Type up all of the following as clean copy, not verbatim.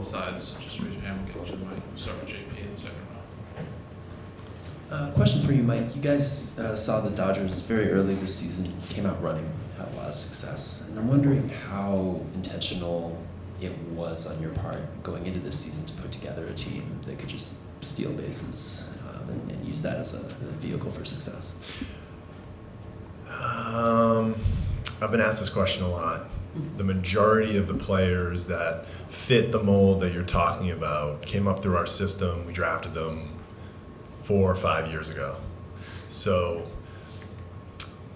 sides, just raise your hand, we'll get you the mic. We'll start with JP in the second row. Question for you, Mike. You guys saw the Dodgers very early this season, came out running, had a lot of success. And I'm wondering how intentional it was on your part going into this season to put together a team that could just steal bases and use that as a vehicle for success. I've been asked this question a lot. The majority of the players that fit the mold that you're talking about came up through our system. We drafted them 4 or 5 years ago. So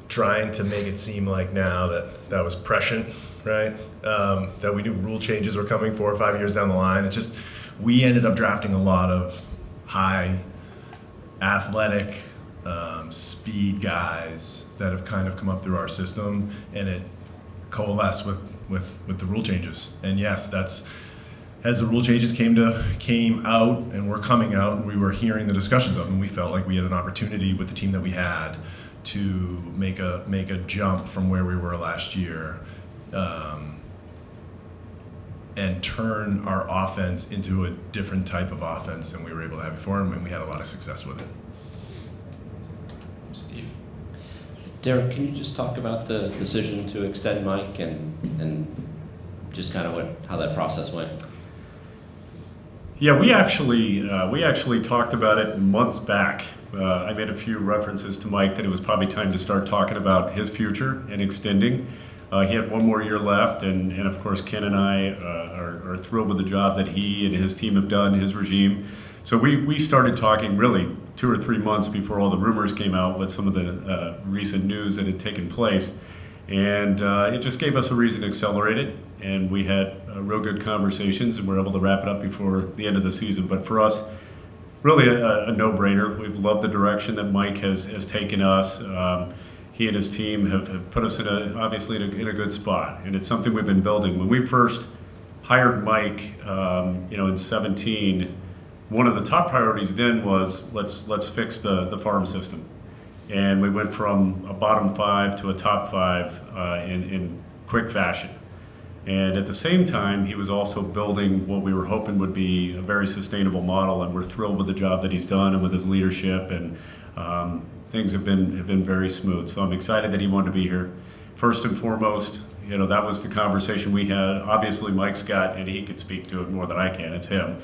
trying to make it seem like now that was prescient, right? That we knew rule changes were coming 4 or 5 years down the line. It's just, we ended up drafting a lot of high athletic speed guys that have kind of come up through our system, and it coalesced with the rule changes. And yes, that's, as the rule changes came out and were coming out, we were hearing the discussions of them. We felt like we had an opportunity with the team that we had to make a jump from where we were last year, and turn our offense into a different type of offense than we were able to have before, and we had a lot of success with it. Steve. Derrick, can you just talk about the decision to extend Mike and just kind of how that process went? Yeah, we actually talked about it months back. I made a few references to Mike that it was probably time to start talking about his future and extending. He had 1 more year left, and of course Ken and I are thrilled with the job that he and his team have done, his regime. So we started talking really 2 or 3 months before all the rumors came out with some of the recent news that had taken place. And it just gave us a reason to accelerate it. And we had real good conversations, and we were able to wrap it up before the end of the season. But for us, really a no-brainer. We've loved the direction that Mike has taken us. He and his team have put us obviously in a good spot. And it's something we've been building. When we first hired Mike, in 17, one of the top priorities then was let's fix the farm system. And we went from a bottom 5 to a top 5 in quick fashion. And at the same time, he was also building what we were hoping would be a very sustainable model, and we're thrilled with the job that he's done and with his leadership, and things have been very smooth. So I'm excited that he wanted to be here. First and foremost, that was the conversation we had. Obviously, Mike's got, and he could speak to it more than I can, it's him.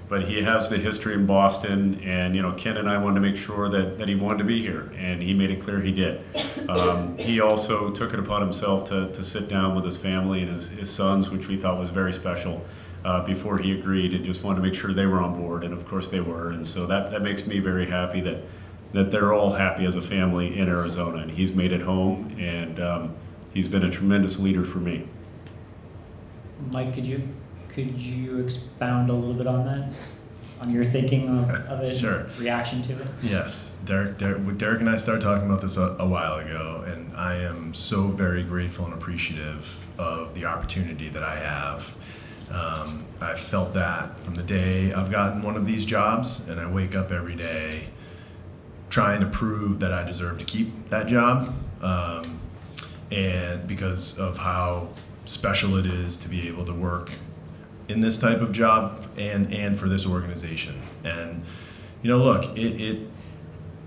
But he has the history in Boston, and Ken and I wanted to make sure that he wanted to be here, and he made it clear he did. He also took it upon himself to sit down with his family and his sons, which we thought was very special, before he agreed, and just wanted to make sure they were on board, and of course they were. And so that makes me very happy that they're all happy as a family in Arizona, and he's made it home, and he's been a tremendous leader for me. Mike, could you expound a little bit on that? On your thinking of it? Sure. Reaction to it? Yes. Derrick and I started talking about this a while ago, and I am so very grateful and appreciative of the opportunity that I have. I've felt that from the day I've gotten one of these jobs, and I wake up every day trying to prove that I deserve to keep that job, and because of how special it is to be able to work in this type of job and for this organization. And look,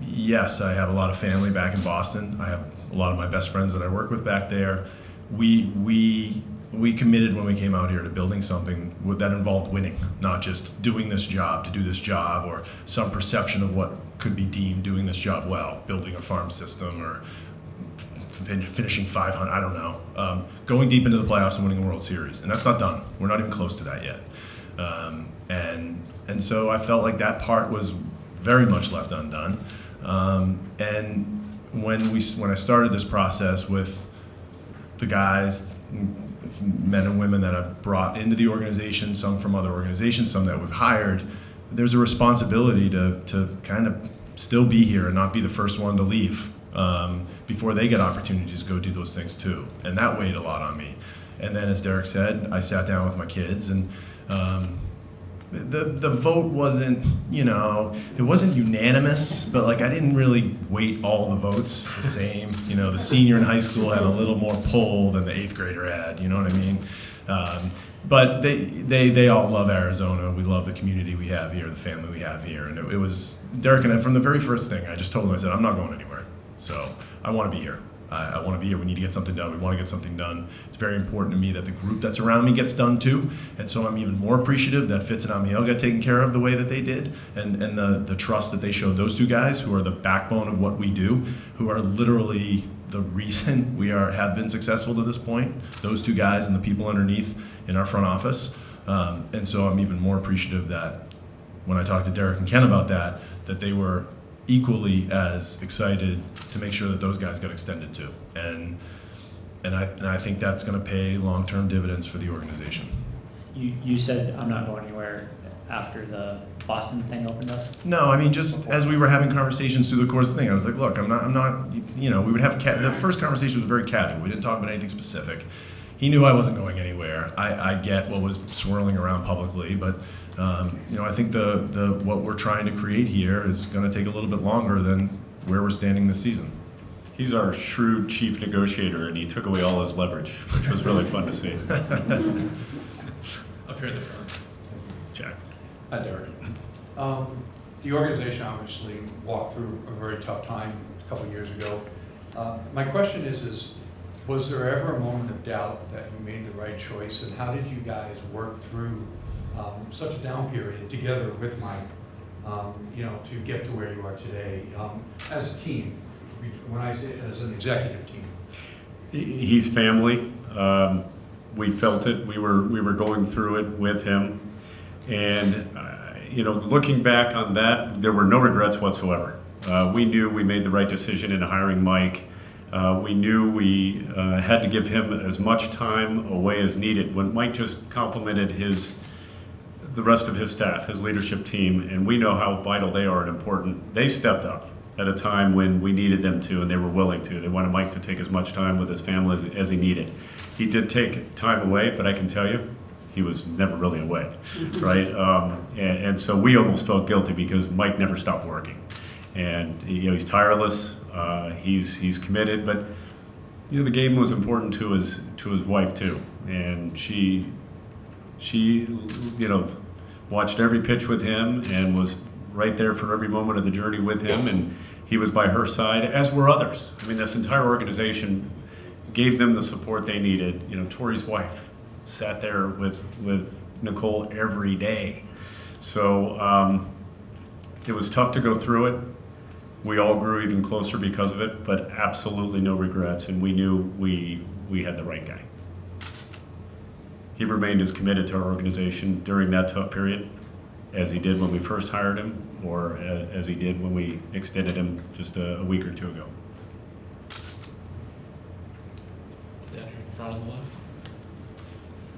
yes, I have a lot of family back in Boston. I have a lot of my best friends that I work with back there. We committed when we came out here to building something that involved winning, not just doing this job to do this job, or some perception of what could be deemed doing this job well, building a farm system or finishing 500, I don't know. Going deep into the playoffs and winning a World Series, and that's not done. We're not even close to that yet. And so I felt like that part was very much left undone. And when I started this process with the guys, men and women that I've brought into the organization, some from other organizations, some that we've hired, there's a responsibility to kind of still be here and not be the first one to leave. Before they get opportunities to go do those things too. And that weighed a lot on me. And then, as Derrick said, I sat down with my kids, and the vote wasn't, it wasn't unanimous, but like I didn't really weight all the votes the same. The senior in high school had a little more pull than the 8th grader had, you know what I mean? But they all love Arizona. We love the community we have here, the family we have here. And it was, Derrick and I, from the very first thing, I just told him, I said, I'm not going anywhere. So I want to be here. I want to be here. We need to get something done. We want to get something done. It's very important to me that the group that's around me gets done too. And so I'm even more appreciative that Fitz and Amiel got taken care of the way that they did, and the trust that they showed those two guys who are the backbone of what we do, who are literally the reason we have been successful to this point. Those two guys and the people underneath in our front office. And so I'm even more appreciative that when I talked to Derrick and Ken about that they were equally as excited to make sure that those guys got extended too. And I think that's going to pay long-term dividends for the organization. You said I'm not going anywhere after the Boston thing opened up? No, I mean, just as we were having conversations through the course of the thing, I was like, look, I'm not, we would have, the first conversation was very casual. We didn't talk about anything specific. He knew I wasn't going anywhere. I get what was swirling around publicly, but I think the what we're trying to create here is going to take a little bit longer than where we're standing this season. He's our shrewd chief negotiator, and he took away all his leverage, which was really fun to see. Up here in the front. Jack. Hi, Derrick. The organization obviously walked through a very tough time a couple of years ago. My question is was there ever a moment of doubt that you made the right choice, and how did you guys work through such a down period together with Mike, to get to where you are today as a team, when I say as an executive team? He's family. We felt it. We were going through it with him, and looking back on that, there were no regrets whatsoever. We knew we made the right decision in hiring Mike. We knew we had to give him as much time away as needed. When Mike just complimented the rest of his staff, his leadership team, and we know how vital they are and important, they stepped up at a time when we needed them to, and they were willing to. They wanted Mike to take as much time with his family as he needed. He did take time away, but I can tell you, he was never really away, right? And so we almost felt guilty because Mike never stopped working. And he's tireless, he's committed, but the game was important to his wife too. And she watched every pitch with him and was right there for every moment of the journey with him, and he was by her side, as were others. I mean, this entire organization gave them the support they needed. Tori's wife sat there with Nicole every day. So it was tough to go through it. We all grew even closer because of it, but absolutely no regrets, and we knew we had the right guy. He remained as committed to our organization during that tough period as he did when we first hired him, or as he did when we extended him just a week or two ago. Down here in front on the left.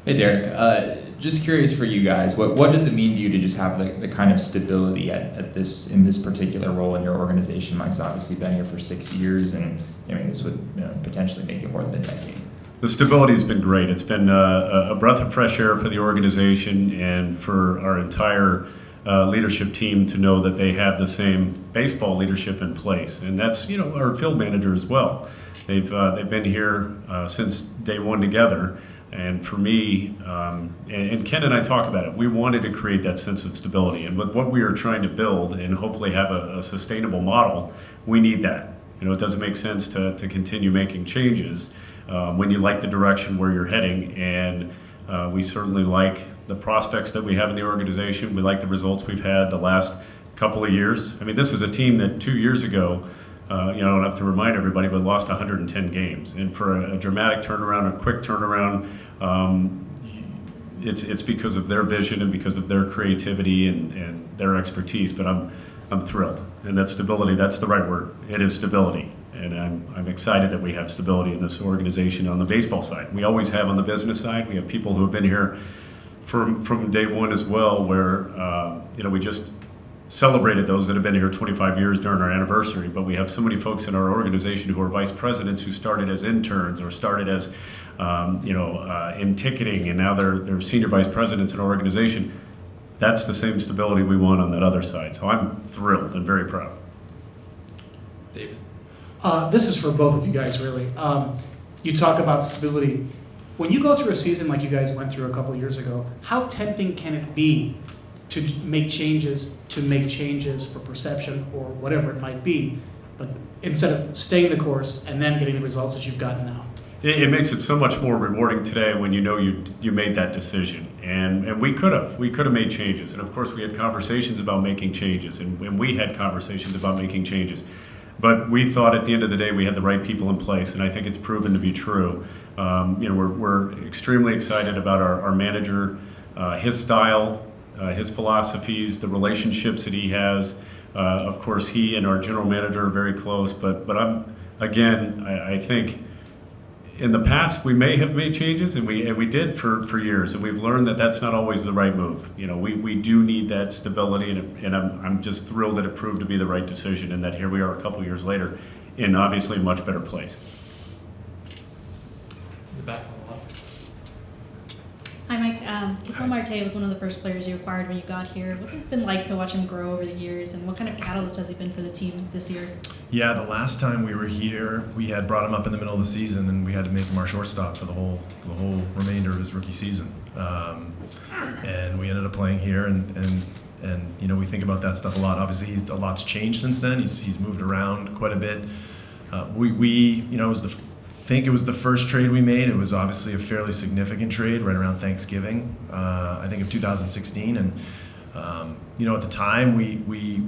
Hey Derrick, just curious for you guys, what does it mean to you to just have the kind of stability in this particular role in your organization? Mike's obviously been here for 6 years, and this would potentially make it more than a decade. The stability has been great. It's been a breath of fresh air for the organization and for our entire leadership team to know that they have the same baseball leadership in place, and that's our field manager as well. They've been here since day one together. And for me, and Ken and I talk about it, we wanted to create that sense of stability. And with what we are trying to build and hopefully have a sustainable model, we need that. It doesn't make sense to continue making changes when you like the direction where you're heading. And we certainly like the prospects that we have in the organization. We like the results we've had the last couple of years. I mean, this is a team that 2 years ago, I don't have to remind everybody, but lost 110 games. And for a dramatic turnaround, a quick turnaround, it's because of their vision and because of their creativity and their expertise. But I'm thrilled, and that stability, that's the right word. It is stability, and I'm excited that we have stability in this organization on the baseball side. We always have on the business side. We have people who have been here from day one as well, where we just celebrated those that have been here 25 years during our anniversary, but we have so many folks in our organization who are vice presidents who started as interns or started as in ticketing, and now they're senior vice presidents in our organization. that's the same stability we want on that other side. So I'm thrilled and very proud. David? This is for both of you guys, really. You talk about stability. When you go through a season like you guys went through a couple years ago, how tempting can it be to make changes for perception or whatever it might be, but instead of staying the course and then getting the results that you've gotten now? It makes it so much more rewarding today when you know you made that decision, and we could have made changes, and of course we had conversations about making changes, and we had conversations about making changes, but we thought at the end of the day we had the right people in place, and I think it's proven to be true. We're extremely excited about our manager, his style, his philosophies, the relationships that he has. Of course, he and our general manager are very close, but I think in the past we may have made changes, and we did for years, and we've learned that that's not always the right move. We do need that stability, and I'm just thrilled that it proved to be the right decision, and that here we are a couple years later in obviously a much better place. In the back on the left. Hi, Mike. Ketel Marte was one of the first players you acquired when you got here. What's it been like to watch him grow over the years, and what kind of catalyst has he been for the team this year? Yeah, the last time we were here, we had brought him up in the middle of the season, and we had to make him our shortstop for the whole remainder of his rookie season. And we ended up playing here, and we think about that stuff a lot. Obviously, a lot's changed since then. He's moved around quite a bit. I think it was the first trade we made. It was obviously a fairly significant trade right around Thanksgiving, I think of 2016. And at the time we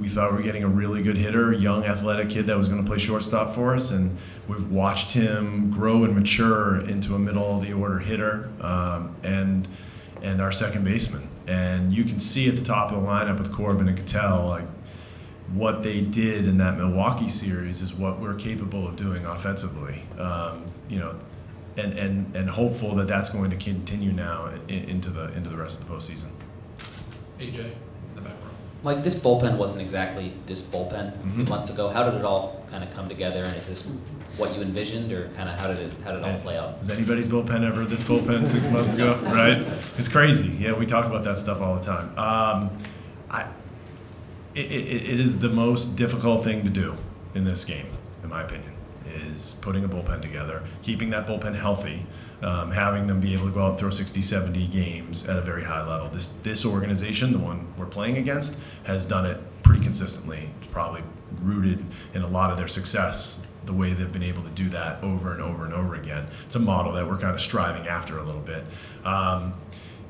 thought we were getting a really good hitter, young athletic kid that was going to play shortstop for us. And we've watched him grow and mature into a middle of the order hitter and our second baseman. And you can see at the top of the lineup with Corbin and Ketel, like, what they did in that Milwaukee series is what we're capable of doing offensively, and hopeful that that's going to continue now into the rest of the postseason. AJ in the back row. Mike, this bullpen wasn't exactly this bullpen months ago. How did it all kind of come together, and is this what you envisioned, or kind of how did it all play out? Was anybody's bullpen ever this bullpen 6 months ago? Right? It's crazy. Yeah, we talk about that stuff all the time. It is the most difficult thing to do in this game, in my opinion, is putting a bullpen together, keeping that bullpen healthy, having them be able to go out and throw 60, 70 games at a very high level. This organization, the one we're playing against, has done it pretty consistently. It's probably rooted in a lot of their success, the way they've been able to do that over and over and over again. It's a model that we're kind of striving after a little bit.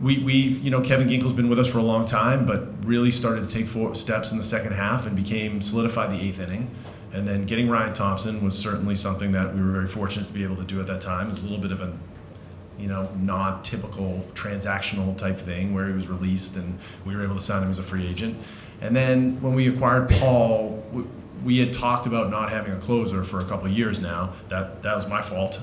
Kevin Ginkel's been with us for a long time, but really started to take steps in the second half and solidified the eighth inning. And then getting Ryan Thompson was certainly something that we were very fortunate to be able to do at that time. It's a little bit of a, non-typical transactional type thing where he was released and we were able to sign him as a free agent. And then when we acquired Paul, we had talked about not having a closer for a couple of years now. That was my fault.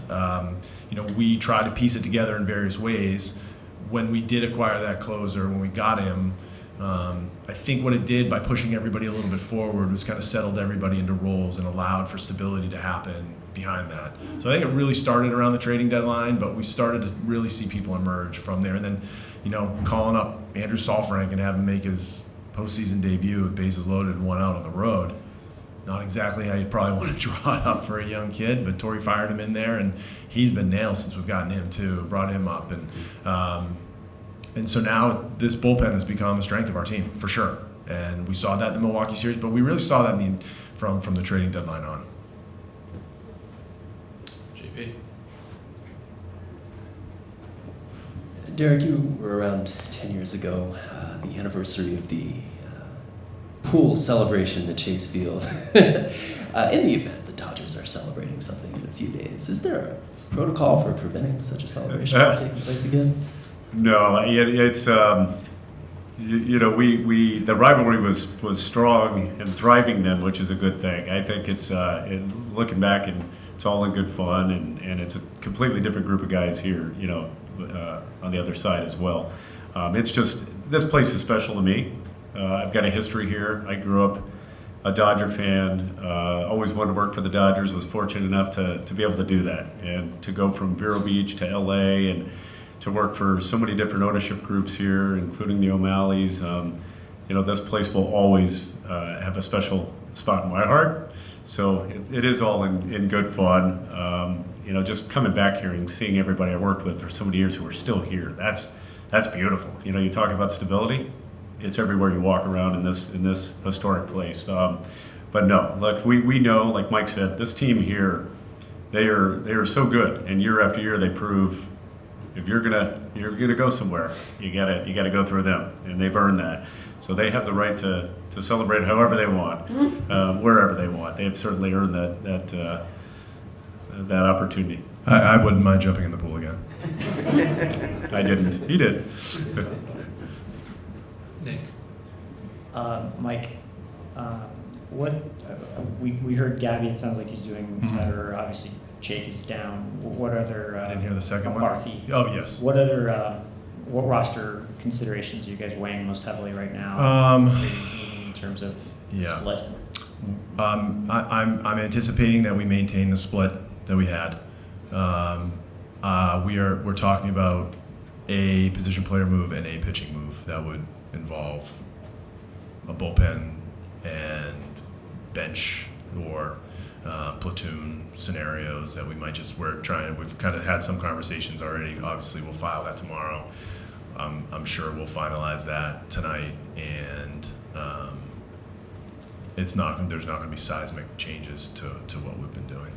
We tried to piece it together in various ways. When we did acquire that closer, when we got him, I think what it did by pushing everybody a little bit forward was kind of settled everybody into roles and allowed for stability to happen behind that. So I think it really started around the trading deadline, but we started to really see people emerge from there. And then, calling up Andrew Saalfrank and having him make his postseason debut with bases loaded and one out on the road. Not exactly how you probably want to draw it up for a young kid, but Torrey fired him in there, and he's been nailed since we've gotten him too, brought him up. And so now this bullpen has become a strength of our team, for sure. And we saw that in the Milwaukee series, but we really saw that from the trading deadline on. JP. Derrick, you were around 10 years ago, the anniversary of the pool celebration at Chase Field. In the event the Dodgers are celebrating something in a few days, is there a protocol for preventing such a celebration from taking place again? No, it's the rivalry was strong and thriving then, which is a good thing. I think it's looking back, and it's all in good fun, and it's a completely different group of guys here, on the other side as well. It's just, this place is special to me. I've got a history here. I grew up a Dodger fan, always wanted to work for the Dodgers, was fortunate enough to be able to do that, and to go from Vero Beach to LA and to work for so many different ownership groups here, including the O'Malleys. This place will always have a special spot in my heart. So it is all in good fun. Just coming back here and seeing everybody I worked with for so many years who are still here, that's beautiful. You talk about stability, it's everywhere you walk around in this historic place. But no, look, we know, like Mike said, this team here, they are so good, and year after year they prove if you're gonna go somewhere, you gotta go through them, and they've earned that. So they have the right to celebrate however they want, wherever they want. They have certainly earned that opportunity. I wouldn't mind jumping in the pool again. I didn't. He did. Nick. Mike, we heard Gabby. It sounds like he's doing better. Obviously, Jake is down. What other? I didn't hear the second one. McCarthy. Oh, yes. What other? What roster considerations are you guys weighing most heavily right now? In terms of split. I'm anticipating that we maintain the split that we had. We're talking about a position player move and a pitching move that would involve a bullpen and bench or platoon scenarios that we might we've kind of had some conversations already. Obviously, we'll file that tomorrow. I'm sure we'll finalize that tonight, and there's not going to be seismic changes to what we've been doing.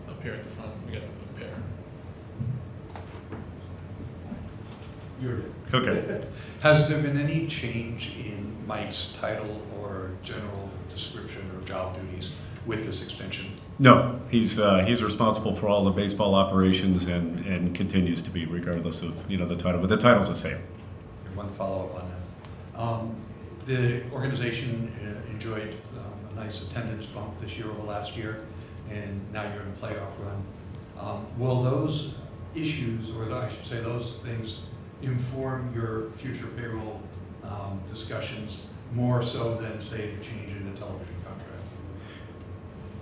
Up here at the front, we got the pair. You're Okay. Has there been any change in Mike's title or general description or job duties with this extension? No, he's responsible for all the baseball operations and continues to be, regardless of the title. But the title's the same. One follow-up on that. The organization enjoyed a nice attendance bump this year over last year, and now you're in a playoff run. Will those issues, or I should say those things, inform your future payroll discussions more so than, say, the change in the television contract?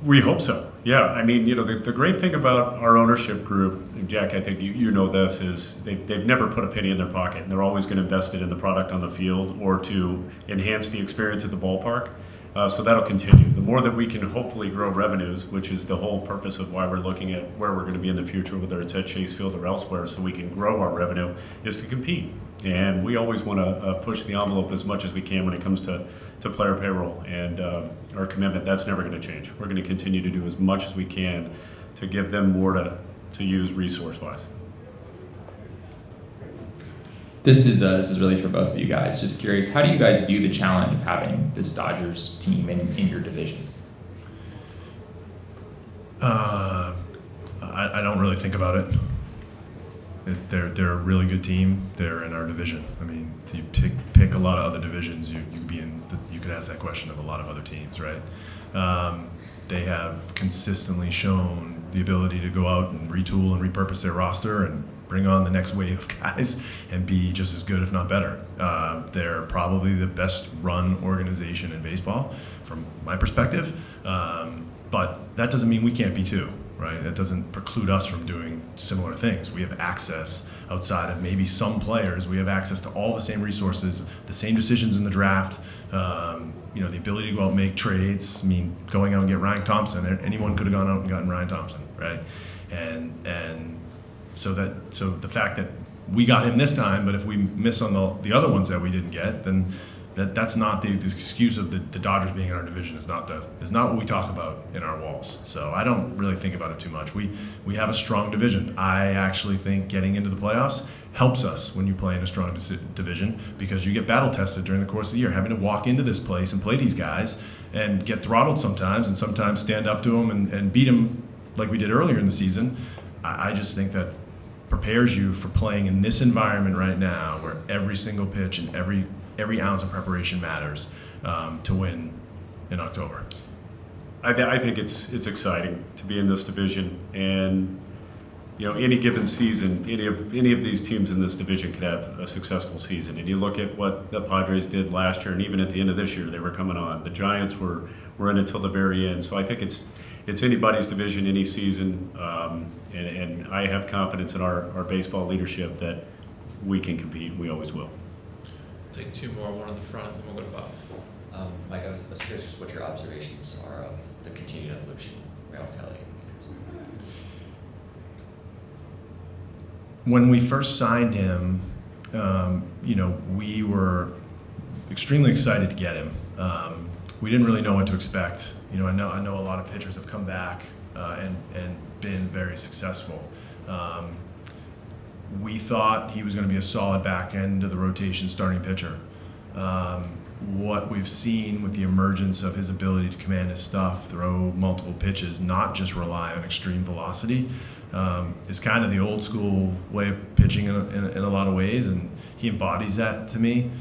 We hope so. Yeah, I mean, the great thing about our ownership group, and Jack, I think you know this, is they've never put a penny in their pocket, and they're always going to invest it in the product on the field or to enhance the experience at the ballpark. So that'll continue. The more that we can hopefully grow revenues, which is the whole purpose of why we're looking at where we're going to be in the future, whether it's at Chase Field or elsewhere, so we can grow our revenue, is to compete. And we always want to push the envelope as much as we can when it comes to player payroll. And our commitment, that's never going to change. We're going to continue to do as much as we can to give them more to use resource-wise. This is really for both of you guys. Just curious, how do you guys view the challenge of having this Dodgers team in your division? I don't really think about it. They're a really good team. They're in our division. I mean, you pick a lot of other divisions, you could ask that question of a lot of other teams, right? They have consistently shown the ability to go out and retool and repurpose their roster and bring on the next wave of guys and be just as good, if not better. They're probably the best run organization in baseball from my perspective. But that doesn't mean we can't be too, right? That doesn't preclude us from doing similar things. We have access outside of maybe some players. We have access to all the same resources, the same decisions in the draft, the ability to go out and make trades. I mean, going out and get Ryan Thompson, anyone could have gone out and gotten Ryan Thompson, right? And so the fact that we got him this time, but if we miss on the other ones that we didn't get, then that's not the excuse of the Dodgers being in our division. Is not what we talk about in our walls. So I don't really think about it too much. We have a strong division. I actually think getting into the playoffs helps us when you play in a strong division, because you get battle tested during the course of the year, having to walk into this place and play these guys and get throttled sometimes, and sometimes stand up to them and beat them like we did earlier in the season. I just think that prepares you for playing in this environment right now, where every single pitch and every ounce of preparation matters, to win in October. I think it's exciting to be in this division, and any given season, any of these teams in this division could have a successful season. And you look at what the Padres did last year, and even at the end of this year, they were coming on. The Giants were in it till the very end. So I think it's it's anybody's division any season, and I have confidence in our baseball leadership that we can compete. We always will. Take two more, one in the front, and then we'll go to Bob. Mike, I was curious just what your observations are of the continued evolution of Merrill Kelly. When we first signed him, we were extremely excited to get him. We didn't really know what to expect. I know a lot of pitchers have come back and been very successful. We thought he was going to be a solid back end of the rotation starting pitcher. What we've seen with the emergence of his ability to command his stuff, throw multiple pitches, not just rely on extreme velocity, is kind of the old school way of pitching in a lot of ways, and he embodies that to me.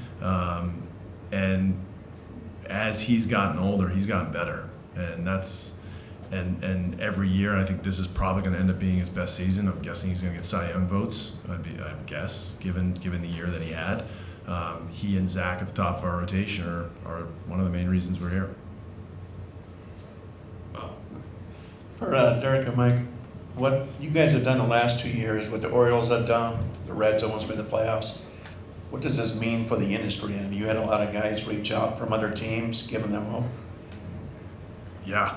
And as he's gotten older, he's gotten better, and every year I think this is probably going to end up being his best season. I'm guessing he's going to get Cy Young votes. I'd guess given the year that he had. He and Zach at the top of our rotation are one of the main reasons we're here. Bob. For Derrick and Mike, what you guys have done the last 2 years, what the Orioles have done, the Reds almost made the playoffs. What does this mean for the industry? And you had a lot of guys reach out from other teams, giving them hope. Yeah,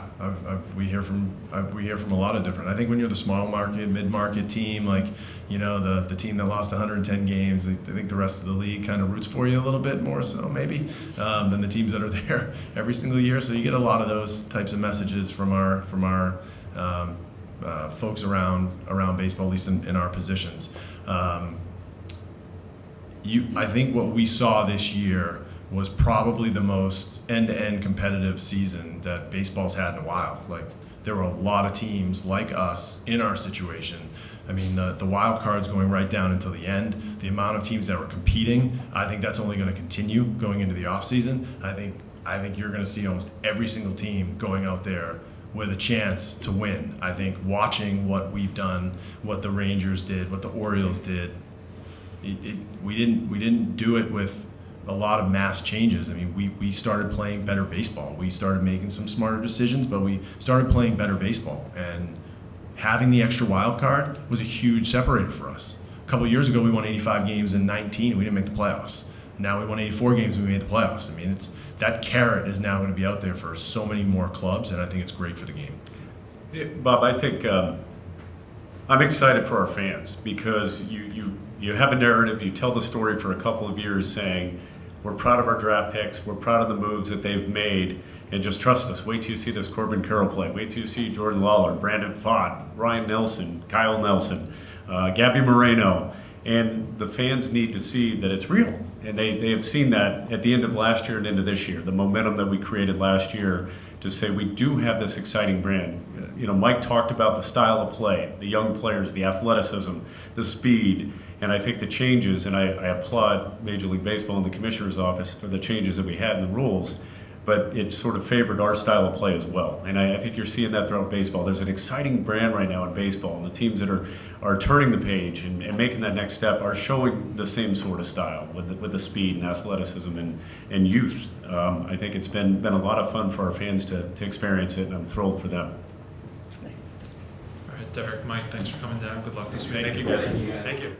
we hear from a lot of different. I think when you're the small market, mid market team, like the team that lost 110 games, I think the rest of the league kind of roots for you a little bit more so maybe than the teams that are there every single year. So you get a lot of those types of messages from our folks around baseball, at least in our positions. I think what we saw this year was probably the most end-to-end competitive season that baseball's had in a while. Like, there were a lot of teams like us in our situation. I mean, the wild card's going right down until the end. The amount of teams that were competing, I think that's only going to continue going into the offseason. I think you're going to see almost every single team going out there with a chance to win. I think watching what we've done, what the Rangers did, what the Orioles did, we didn't do it with a lot of mass changes. I mean, we started playing better baseball. We started making some smarter decisions, but we started playing better baseball. And having the extra wild card was a huge separator for us. A couple of years ago, we won 85 games in 19. We didn't make the playoffs. Now we won 84 games and we made the playoffs. I mean, that carrot is now going to be out there for so many more clubs, and I think it's great for the game. Yeah, Bob, I think I'm excited for our fans because you have a narrative, you tell the story for a couple of years saying, we're proud of our draft picks, we're proud of the moves that they've made, and just trust us. Wait till you see this Corbin Carroll play. Wait till you see Jordan Lawler, Brandon Pfaadt, Ryan Nelson, Kyle Nelson, Gabby Moreno. And the fans need to see that it's real. And they have seen that at the end of last year and into this year, the momentum that we created last year to say we do have this exciting brand. Mike talked about the style of play, the young players, the athleticism, the speed. And I think the changes, and I applaud Major League Baseball and the Commissioner's Office for the changes that we had in the rules, but it sort of favored our style of play as well. And I think you're seeing that throughout baseball. There's an exciting brand right now in baseball, and the teams that are turning the page and making that next step are showing the same sort of style with the speed and athleticism and youth. I think it's been a lot of fun for our fans to experience it, and I'm thrilled for them. All right, Derrick, Mike, thanks for coming down. Good luck this week. Thank you, guys. Thank you.